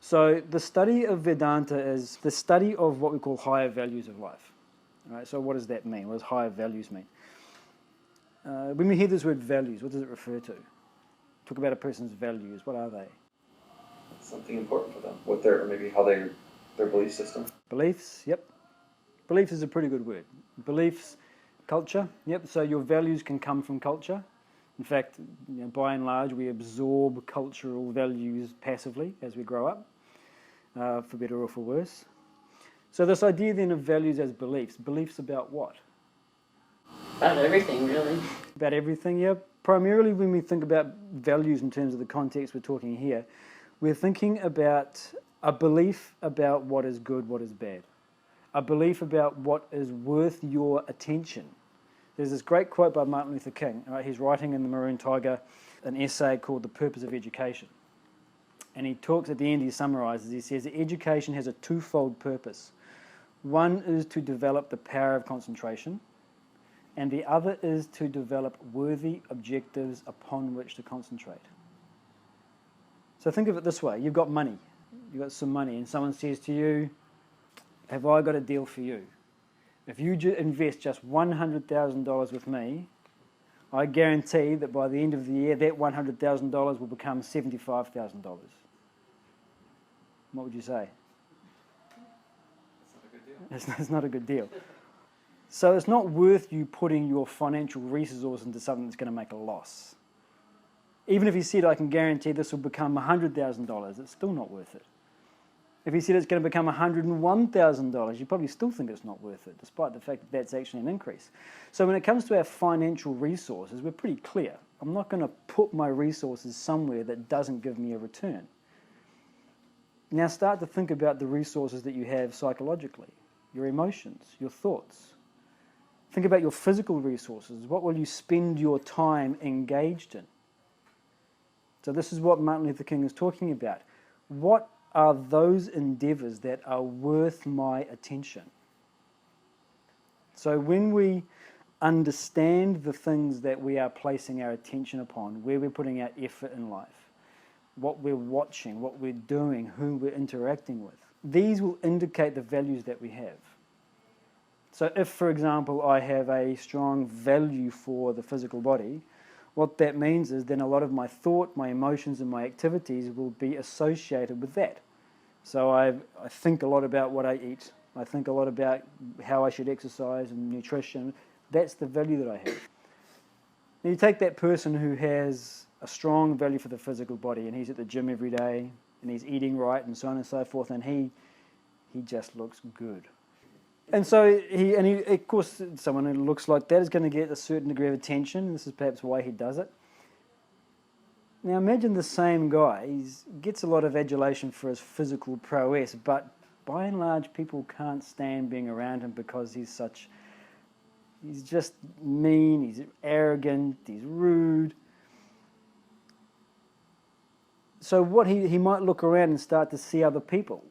So the study of Vedanta is the study of what we call higher values of life. All right, so what does that mean? What does higher values mean? When we hear this word values, what does it refer to? Talk about a person's values. What are they? Something important for them. What their, or maybe how their belief system. Beliefs, yep. Beliefs is a pretty good word. Beliefs, culture, yep. So your values can come from culture. In fact, by and large, we absorb cultural values passively as we grow up, for better or for worse. So this idea then of values as beliefs. Beliefs about what? About everything, really. About everything, yeah. Primarily when we think about values in terms of the context we're talking here, we're thinking about a belief about what is good, what is bad. A belief about what is worth your attention. There's this great quote by Martin Luther King. Right? He's writing in The Maroon Tiger an essay called The Purpose of Education. And he talks at the end, he summarizes, he says, education has a twofold purpose. One is to develop the power of concentration, and the other is to develop worthy objectives upon which to concentrate. So think of it this way. You've got money. You've got some money, and someone says to you, have I got a deal for you? If you invest just $100,000 with me, I guarantee that by the end of the year, that $100,000 will become $75,000. What would you say? That's not a good deal. It's not a good deal. So it's not worth you putting your financial resources into something that's going to make a loss. Even if he said, I can guarantee this will become $100,000, it's still not worth it. If he said it's going to become $101,000, you probably still think it's not worth it, despite the fact that that's actually an increase. So when it comes to our financial resources, we're pretty clear. I'm not going to put my resources somewhere that doesn't give me a return. Now start to think about the resources that you have psychologically, your emotions, your thoughts. Think about your physical resources. What will you spend your time engaged in? So this is what Martin Luther King is talking about. What are those endeavors that are worth my attention? So when we understand the things that we are placing our attention upon, where we're putting our effort in life, what we're watching, what we're doing, who we're interacting with, these will indicate the values that we have. So if, for example, I have a strong value for the physical body, what that means is then a lot of my thought, my emotions, and my activities will be associated with that. So I think a lot about what I eat. I think a lot about how I should exercise and nutrition. That's the value that I have. Now you take that person who has a strong value for the physical body and he's at the gym every day and he's eating right and so on and so forth, and he just looks good. And so of course, someone who looks like that is going to get a certain degree of attention. This is perhaps why he does it. Now imagine the same guy, he gets a lot of adulation for his physical prowess, but by and large people can't stand being around him because he's just mean, he's arrogant, he's rude. So what he might look around and start to see other people,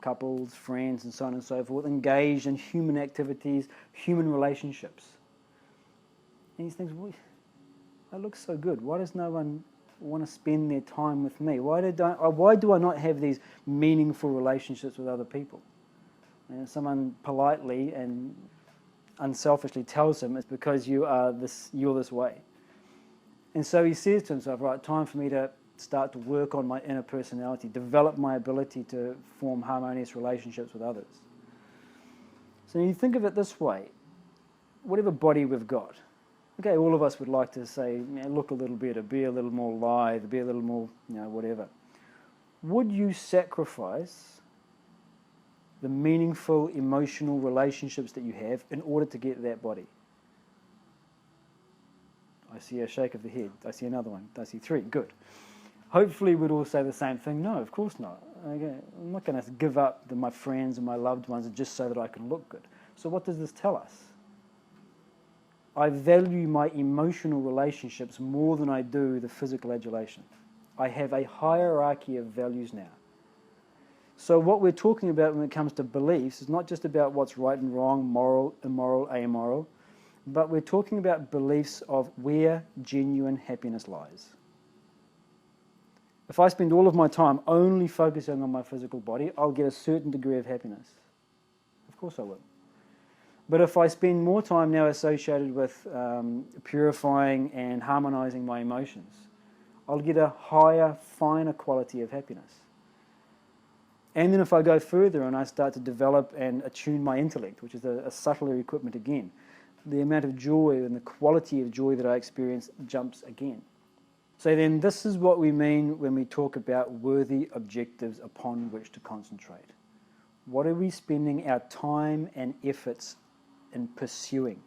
couples, friends, and so on and so forth, engaged in human activities, human relationships. And he thinks, well, that looks so good. Why does no one want to spend their time with me? Why do I not have these meaningful relationships with other people? And someone politely and unselfishly tells him it's because you're this way. And so he says to himself, right, time for me to start to work on my inner personality, develop my ability to form harmonious relationships with others. So you think of it this way, whatever body we've got, okay, all of us would like to say, look a little better, be a little more lithe, be a little more, whatever. Would you sacrifice the meaningful emotional relationships that you have in order to get that body? I see a shake of the head. I see another one. I see three. Good. Hopefully we'd all say the same thing. No, of course not. Okay, I'm not going to give up my friends and my loved ones just so that I can look good. So what does this tell us? I value my emotional relationships more than I do the physical adulation. I have a hierarchy of values now. So what we're talking about when it comes to beliefs is not just about what's right and wrong, moral, immoral, amoral, but we're talking about beliefs of where genuine happiness lies. If I spend all of my time only focusing on my physical body, I'll get a certain degree of happiness. Of course I will. But if I spend more time now associated with purifying and harmonizing my emotions, I'll get a higher, finer quality of happiness. And then if I go further and I start to develop and attune my intellect, which is a subtler equipment again, the amount of joy and the quality of joy that I experience jumps again. So then this is what we mean when we talk about worthy objectives upon which to concentrate. What are we spending our time and efforts in pursuing?